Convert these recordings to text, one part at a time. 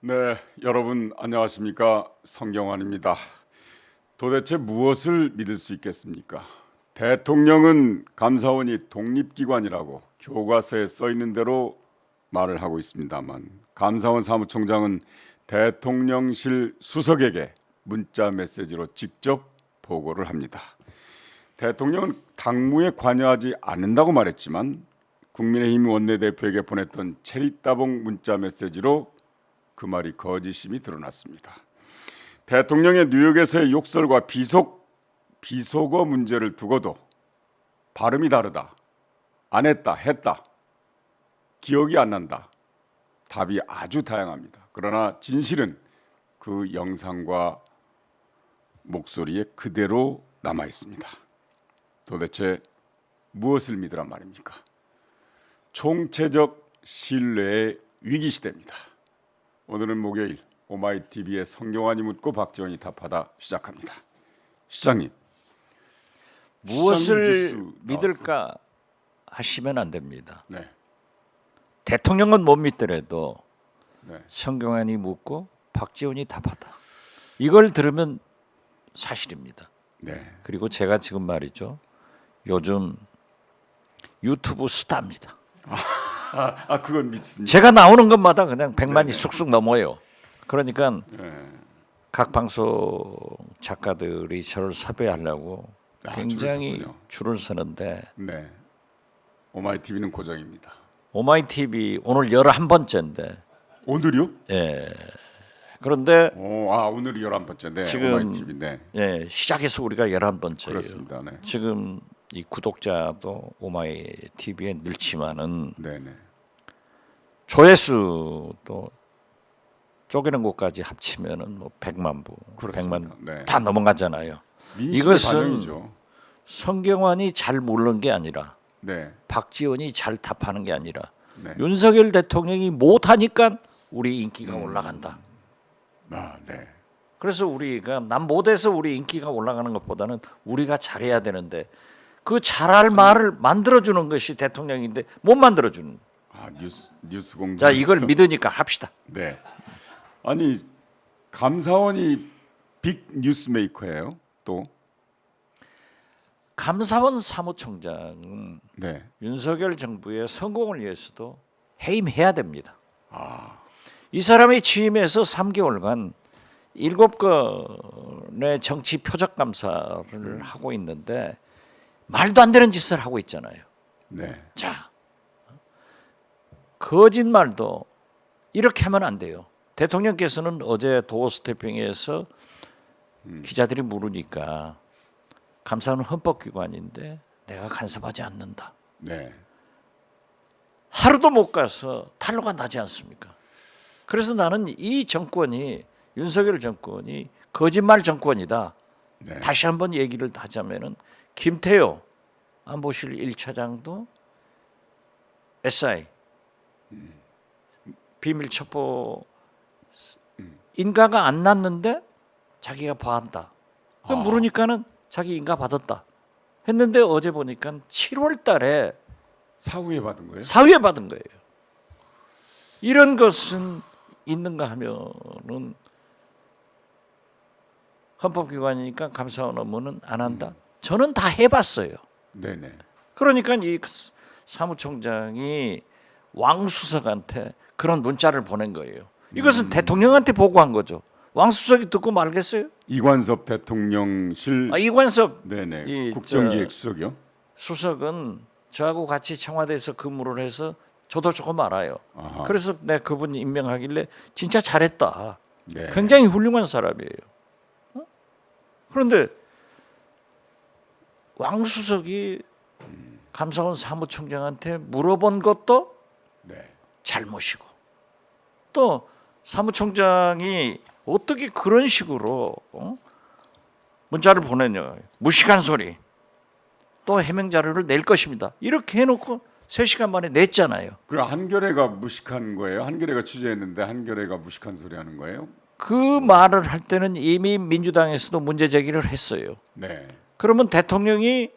네, 여러분 안녕하십니까? 성경환입니다. 도대체 무엇을 믿을 수 있겠습니까? 대통령은 감사원이 독립기관이라고 교과서에 써 있는 대로 말을 하고 있습니다만 감사원 사무총장은 대통령실 수석에게 문자 메시지로 직접 보고를 합니다. 대통령은 당무에 관여하지 않는다고 말했지만 국민의힘 원내대표에게 보냈던 체리따봉 문자 메시지로 그 말이 거짓임이 드러났습니다. 대통령의 뉴욕에서의 욕설과 비속어 문제를 두고도 발음이 다르다, 안 했다, 했다, 기억이 안 난다. 답이 아주 다양합니다. 그러나 진실은 그 영상과 목소리에 그대로 남아 있습니다. 도대체 무엇을 믿으란 말입니까? 총체적 신뢰의 위기 시대입니다. 오늘은 목요일 오마이TV의 성경환이 묻고 박지원이 답하다 시작합니다. 시장님, 무엇을 믿을까 하시면 안 됩니다. 네, 대통령은 못 믿더라도 네, 성경환이 묻고 박지원이 답하다. 이걸 들으면 사실입니다. 네. 그리고 제가 지금 말이죠. 요즘 유튜브 스타입니다. 그건 믿습니다. 제가 나오는 것마다 그냥 100만이 네네. 쑥쑥 넘어요. 그러니까 네. 각 방송 작가들이 저를 섭외하려고 굉장히 줄을 섰군요. 줄을 서는데 네, 오마이TV는 고정입니다. 오마이TV 오늘 11번째인데 오늘요? 예. 그런데 오늘이 11번째. 네, 지금 오마이TV. 네, 예, 시작해서 우리가 11번째예요. 그렇습니다. 네, 지금 이 구독자도 오마이TV에 늘지만은 네, 네. 조회수도 쪼개는 곳까지 합치면은 뭐 100만 부, 그렇습니다. 100만 네. 다 넘어가잖아요. 민심의 이것은 반영이죠. 성경환이 잘 모르는 게 아니라 네, 박지원이 잘 답하는 게 아니라 네. 윤석열 대통령이 못하니까 우리 인기가 올라간다. 네, 그래서 우리가 남 못해서 우리 인기가 올라가는 것보다는 우리가 잘해야 되는데 그 잘할 말을 만들어주는 것이 대통령인데 못 만들어주는. 뉴스 공장. 자, 이걸 믿으니까 합시다. 네. 아니 감사원이 빅 뉴스 메이커예요. 또 감사원 사무총장은 네. 윤석열 정부의 성공을 위해서도 해임해야 됩니다. 아, 이 사람이 취임해서 3개월간 7건의 정치 표적 감사를 하고 있는데 말도 안 되는 짓을 하고 있잖아요. 네. 자, 거짓말도 이렇게 하면 안 돼요. 대통령께서는 어제 도어 스태핑에서 기자들이 물으니까 감사원은 헌법기관인데 내가 간섭하지 않는다. 네. 하루도 못 가서 탄로가 나지 않습니까? 그래서 나는 이 정권이 윤석열 정권이 거짓말 정권이다. 네. 다시 한번 얘기를 하자면은 김태효 안보실 1차장도 SI 비밀 첩보 인가가 안 났는데 자기가 봐한다. 물으니까는 자기 인가 받았다. 했는데 어제 보니까 7월 달에 사후에 받은 거예요? 사후에 받은 거예요. 이런 것은 있는가 하면은 헌법기관이니까 감사원 업무는 안 한다. 저는 다 해봤어요. 네, 네. 그러니까 이 사무총장이 왕수석한테 그런 문자를 보낸 거예요. 이것은 대통령한테 보고한 거죠. 왕수석이 듣고 말겠어요? 이관섭 대통령실 이관섭 네, 네. 이 국정기획수석이요? 수석은 저하고 같이 청와대에서 근무를 해서 저도 조금 알아요. 아하. 그래서 내가 그분 임명하길래 진짜 잘했다. 네. 굉장히 훌륭한 사람이에요. 그런데 왕수석이 감사원 사무총장한테 물어본 것도 네. 잘못이고 또 사무총장이 어떻게 그런 식으로 문자를 보내냐. 무식한 소리. 또 해명 자료를 낼 것입니다. 이렇게 해놓고 3시간 만에 냈잖아요. 그럼 한겨레가 무식한 거예요? 한겨레가 취재했는데 한겨레가 무식한 소리 하는 거예요? 그 말을 할 때는 이미 민주당에서도 문제 제기를 했어요. 네. 그러면 대통령이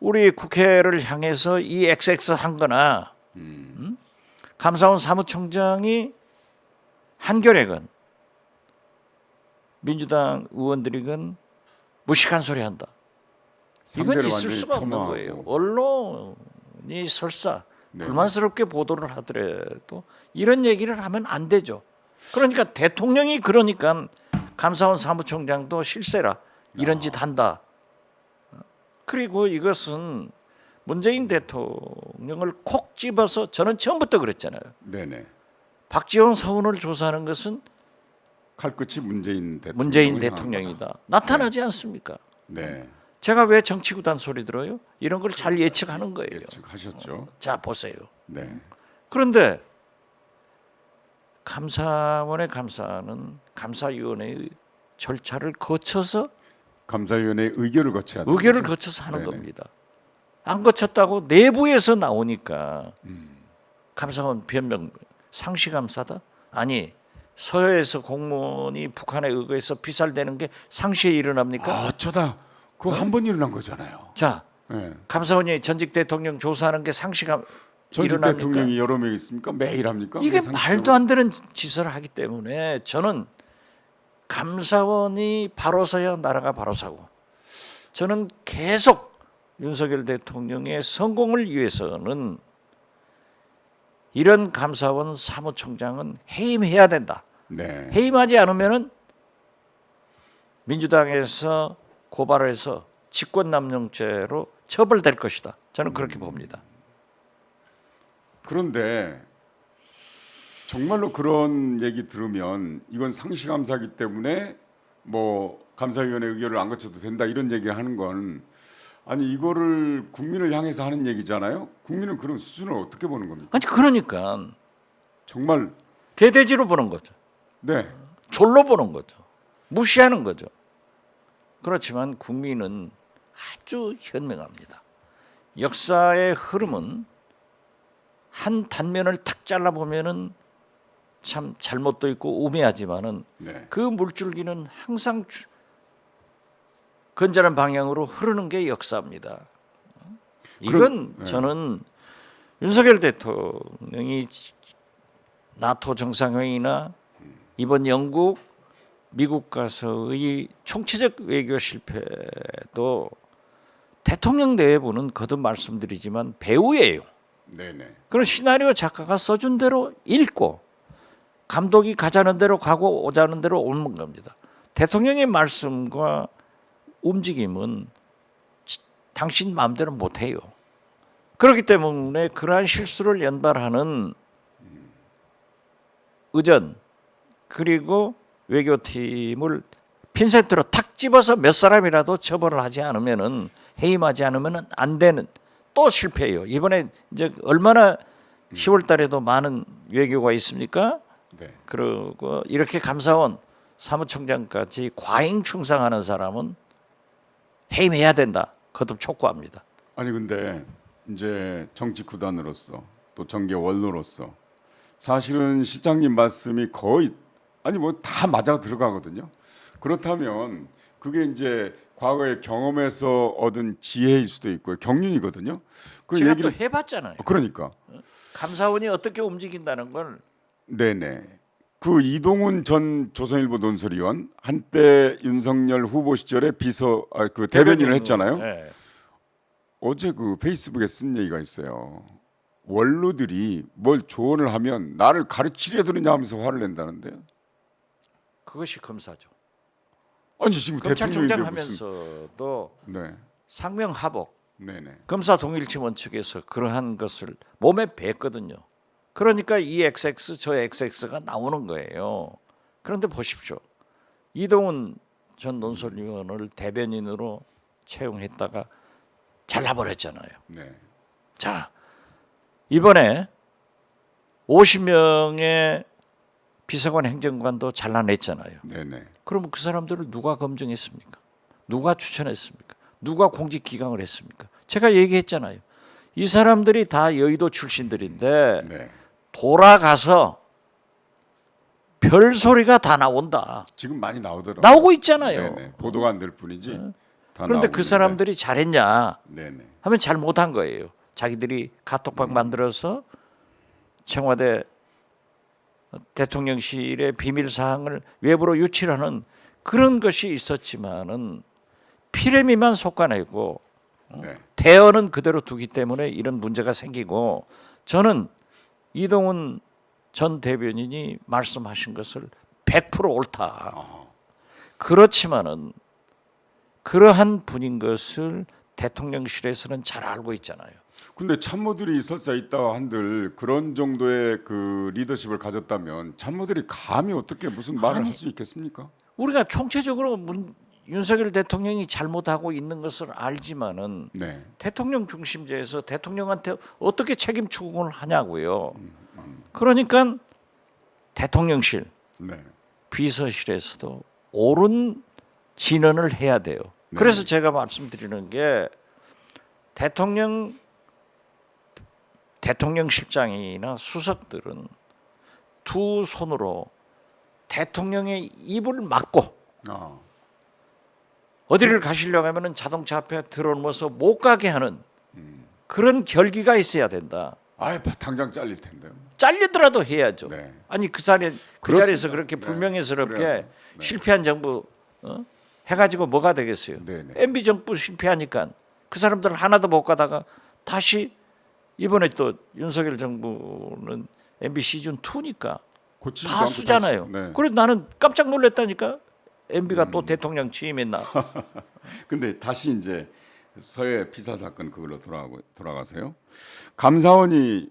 우리 국회를 향해서 이 XX 한 거나 감사원 사무총장이 한겨레건 민주당 의원들이건 무식한 소리 한다. 이건 상대를 있을 완전히 수가 없는 폄하하고. 거예요. 언론이 설사 네. 불만스럽게 보도를 하더라도 이런 얘기를 하면 안 되죠. 그러니까 대통령이 그러니까 감사원 사무총장도 실세라 이런 짓 한다. 그리고 이것은 문재인 대통령을 콕 집어서 저는 처음부터 그랬잖아요. 네네. 박지원 사원을 조사하는 것은 칼끝이 문재인 대통령이다. 나타나지 않습니까? 네. 제가 왜 정치구단 소리 들어요? 이런 걸 잘 예측하는 거예요. 예측하셨죠. 자 보세요. 네. 그런데 감사원의 감사는 감사위원회의 절차를 거쳐서 감사위원회 의결을 거쳐야 돼요. 의결을 거쳐서 하는 네네. 겁니다. 안 거쳤다고 내부에서 나오니까 감사원 변명 상시감사다? 아니 서해에서 공무원이 북한에 의거해서 비살되는 게 상시에 일어납니까? 아, 어쩌다 그거 한 번 일어난 거잖아요. 자 네. 감사원이 전직 대통령 조사하는 게 상시감 전직 일어납니까? 대통령이 여러 명 있습니까? 매일 합니까? 이게 그 말도 안 되는 짓을 하기 때문에 저는 감사원이 바로 서야 나라가 바로 서고 저는 계속 윤석열 대통령의 성공을 위해서는 이런 감사원 사무총장은 해임해야 된다. 네. 해임하지 않으면은 민주당에서 고발을 해서 직권남용죄로 처벌될 것이다. 저는 그렇게 봅니다. 그런데 정말로 그런 얘기 들으면 이건 상시감사기 때문에 뭐 감사위원회 의결을 안 거쳐도 된다 이런 얘기를 하는 건 아니 이거를 국민을 향해서 하는 얘기잖아요. 국민은 그런 수준을 어떻게 보는 겁니까? 아니 그러니까 정말 개돼지로 보는 거죠. 네. 졸로 보는 거죠. 무시하는 거죠. 그렇지만 국민은 아주 현명합니다. 역사의 흐름은 한 단면을 탁 잘라보면은 참 잘못도 있고 우매하지만은 네. 그 물줄기는 항상 건전한 방향으로 흐르는 게 역사입니다. 이건 네. 저는 윤석열 대통령이 나토 정상회의나 이번 영국, 미국 가서의 총체적 외교 실패도 대통령 내부는 거듭 말씀드리지만 배우예요. 네네. 그런 시나리오 작가가 써준 대로 읽고 감독이 가자는 대로 가고 오자는 대로 오는 겁니다. 대통령의 말씀과 움직임은 당신 마음대로 못해요. 그렇기 때문에 그러한 실수를 연발하는 의전 그리고 외교팀을 핀셋으로 탁 집어서 몇 사람이라도 처벌을 하지 않으면은 해임하지 않으면은 안 되는 또 실패해요. 이번에 이제 얼마나 10월 달에도 많은 외교가 있습니까? 네. 그리고 이렇게 감사원 사무총장까지 과잉 충성하는 사람은 해임해야 된다. 거듭 촉구합니다. 아니 근데 이제 정치 구단으로서 또 정계 원로로서 사실은 실장님 말씀이 거의 아니 뭐 다 맞아 들어가거든요. 그렇다면 그게 이제 과거의 경험에서 얻은 지혜일 수도 있고요. 경륜이거든요. 그 제가 얘기를 또 해봤잖아요. 그러니까 감사원이 어떻게 움직인다는 걸 네네. 그 이동훈 전 조선일보 논설위원 한때 윤석열 후보 시절에 그 대변인을 했잖아요. 네. 어제 그 페이스북에 쓴 얘기가 있어요. 원로들이 뭘 조언을 하면 나를 가르치려 드느냐 하면서 화를 낸다는데요. 그것이 검사죠. 아니 지금 검찰총장 대통령인데 무슨 하면서도 네, 상명하복 네네. 검사 동일치 원칙에서 그러한 것을 몸에 뱉거든요. 그러니까 이 XX 저 XX가 나오는 거예요. 그런데 보십시오. 이동훈 전 논설위원을 대변인으로 채용했다가 잘라버렸잖아요. 네. 자, 이번에 50명의 비서관 행정관도 잘라냈잖아요. 네네. 그러면 그 사람들을 누가 검증했습니까? 누가 추천했습니까? 누가 공직 기강을 했습니까? 제가 얘기했잖아요. 이 사람들이 다 여의도 출신들인데 네. 돌아가서 별 소리가 다 나온다. 지금 많이 나오더라고요. 나오고 있잖아요. 네네. 보도가 안 될 뿐이지. 다 그런데 나오고 그 사람들이 잘했냐 있는데. 네네. 하면 잘 못한 거예요. 자기들이 카톡방 만들어서 청와대 대통령실의 비밀 사항을 외부로 유출하는 그런 것이 있었지만은 피레미만 솎아내고 네. 대언은 그대로 두기 때문에 이런 문제가 생기고 저는 이동훈 전 대변인이 말씀하신 것을 100% 옳다. 그렇지만은 그러한 분인 것을 대통령실에서는 잘 알고 있잖아요. 근데 참모들이 설사 있다 한들 그런 정도의 그 리더십을 가졌다면 참모들이 감히 어떻게 무슨 말을 할 수 있겠습니까? 우리가 총체적으로 윤석열 대통령이 잘못하고 있는 것을 알지만은 네. 대통령 중심제에서 대통령한테 어떻게 책임 추궁을 하냐고요. 그러니까 대통령실, 네. 비서실에서도 옳은 진언을 해야 돼요. 네. 그래서 제가 말씀드리는 게 대통령실장이나 수석들은 두 손으로 대통령의 입을 막고 아. 어디를 가시려고 하면은 자동차 앞에 들어오면서 못 가게 하는 그런 결기가 있어야 된다. 아예 당장 잘릴 텐데요. 잘리더라도 해야죠. 네. 아니 그 자리에서 그렇습니다. 그렇게 네. 불명예스럽게 그래야죠. 네. 실패한 정부 해가지고 뭐가 되겠어요? 네, 네. MB 정부 실패하니까 그 사람들 하나도 못 가다가 다시 이번에 또 윤석열 정부는 MB 시즌 2니까 고치지도 다 않고 쓰잖아요. 다시- 네. 그래서 나는 깜짝 놀랐다니까. MB가 또 대통령 취임했나? 근데 다시 이제 서해 피살 사건 그걸로 돌아가세요. 감사원이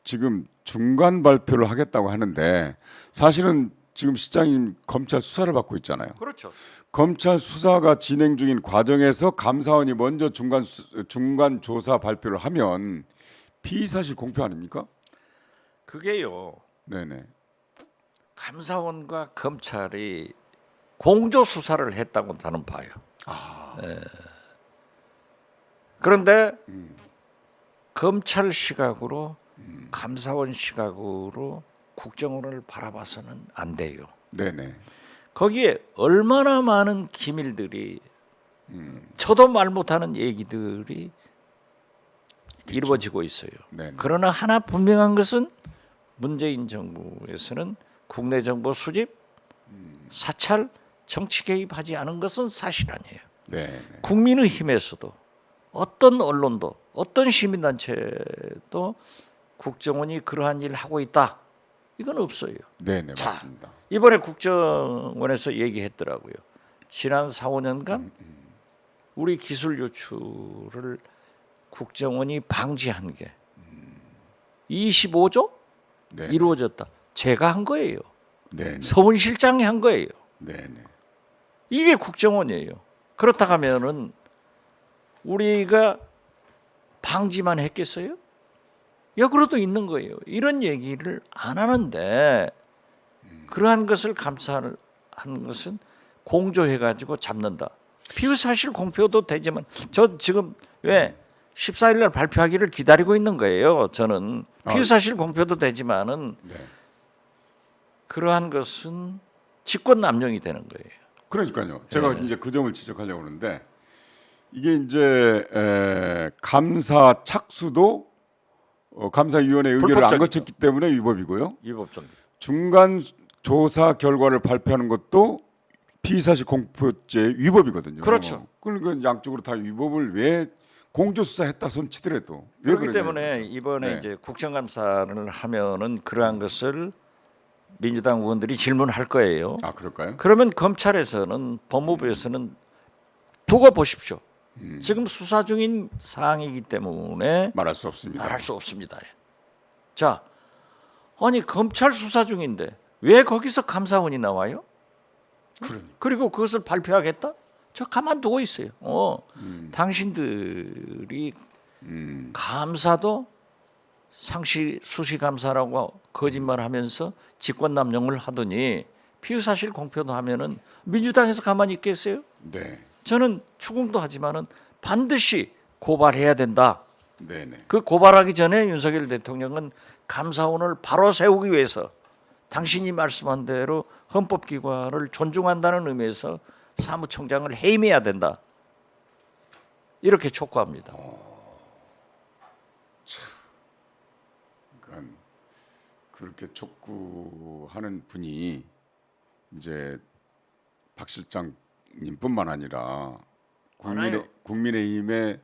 지금 중간 발표를 하겠다고 하는데 사실은 지금 시장님 검찰 수사를 받고 있잖아요. 그렇죠. 검찰 수사가 진행 중인 과정에서 감사원이 먼저 중간 조사 발표를 하면 피의 사실 공표 아닙니까? 그게요. 네네. 감사원과 검찰이 공조 수사를 했다고 저는 봐요. 예. 그런데 검찰 시각으로 감사원 시각으로 국정원을 바라봐서는 안 돼요. 네네. 거기에 얼마나 많은 기밀들이 저도 말 못하는 얘기들이 이루어지고 있어요. 네네. 그러나 하나 분명한 것은 문재인 정부에서는 국내 정보 수집, 사찰, 정치 개입하지 않은 것은 사실 아니에요. 네네. 국민의힘에서도 어떤 언론도 어떤 시민단체도 국정원이 그러한 일을 하고 있다. 이건 없어요. 네네 자, 맞습니다. 이번에 국정원에서 얘기했더라고요. 지난 4, 5년간 우리 기술 유출을 국정원이 방지한 게 25조 네. 이루어졌다. 제가 한 거예요. 네네. 서훈실장이 한 거예요. 네네. 이게 국정원이에요. 그렇다 하면은 우리가 방지만 했겠어요? 역으로도 있는 거예요. 이런 얘기를 안 하는데 그러한 것을 감사한 것은 공조해가지고 잡는다. 피의사실 공표도 되지만 저 지금 왜 14일 날 발표하기를 기다리고 있는 거예요. 저는 피의사실 공표도 되지만은 네. 그러한 것은 직권 남용이 되는 거예요. 그러니까요. 제가 이제 그 점을 지적하려고 하는데 이게 이제 감사 착수도 감사위원회 의결을 안 불법적이죠. 거쳤기 때문에 위법이고요. 위법적. 중간 조사 결과를 발표하는 것도 피의사실 공표죄 위법이거든요. 그렇죠. 그러니까 양쪽으로 다 위법을 왜 공조수사했다 손 치더라도 왜 그렇기 그러냐 때문에 이거죠. 이번에 네. 이제 국정감사를 하면은 그러한 것을 민주당 의원들이 질문할 거예요. 아 그럴까요? 그러면 검찰에서는 법무부에서는 두고 보십시오. 지금 수사 중인 사항이기 때문에 말할 수 없습니다. 말할 수 없습니다. 자, 아니 검찰 수사 중인데 왜 거기서 감사원이 나와요? 그러니까. 그리고 그것을 발표하겠다? 저 가만두고 있어요. 당신들이 감사도 상시 수시 감사라고 거짓말하면서 직권남용을 하더니 피의사실 공표도 하면은 민주당에서 가만히 있겠어요? 네, 저는 추궁도 하지만은 반드시 고발해야 된다. 네네. 그 고발하기 전에 윤석열 대통령은 감사원을 바로 세우기 위해서 당신이 말씀한 대로 헌법기관을 존중한다는 의미에서 사무총장을 해임해야 된다. 이렇게 촉구합니다. 그러니까 그렇게 촉구하는 분이 이제 박 실장님뿐만 아니라 많아요. 국민의힘의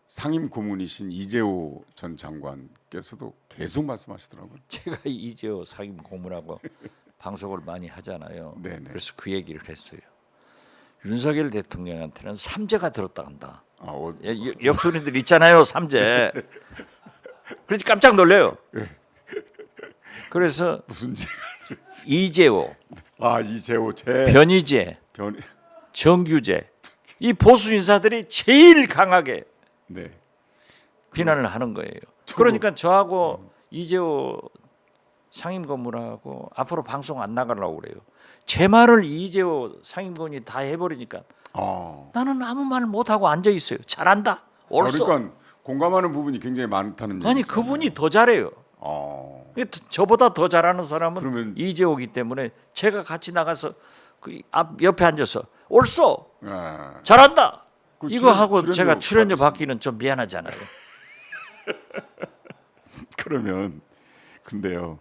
상임 고문이신 이재호 전 장관께서도 계속 말씀하시더라고요. 제가 이재호 상임 고문하고 방송을 많이 하잖아요. 네네. 그래서 그 얘기를 했어요. 윤석열 대통령한테는 삼재가 들었다 한다. 역술인들 있잖아요, 삼재. 그래서 깜짝 놀래요. 그래서 무슨 죄가 이재호, 이재호 제 변희재, 변 정규재 이 보수 인사들이 제일 강하게 네. 비난을 하는 거예요. 그러니까 저하고 이재호 상임고문하고 앞으로 방송 안 나가려고 그래요. 제 말을 이재호 상임고문이 다 해버리니까 나는 아무 말 못하고 앉아 있어요. 잘한다. 옳소. 그러니까 공감하는 부분이 굉장히 많다는 얘기죠. 아니 그분이 더 잘해요. 저보다 더 잘하는 사람은 그러면- 이재호기 때문에 제가 같이 나가서 그 앞 옆에 앉아서 옳소. 아, 잘한다. 그 이거 하고 출연료 제가 출연료 받으시- 받기는 좀 미안하잖아요. 그러면 근데요.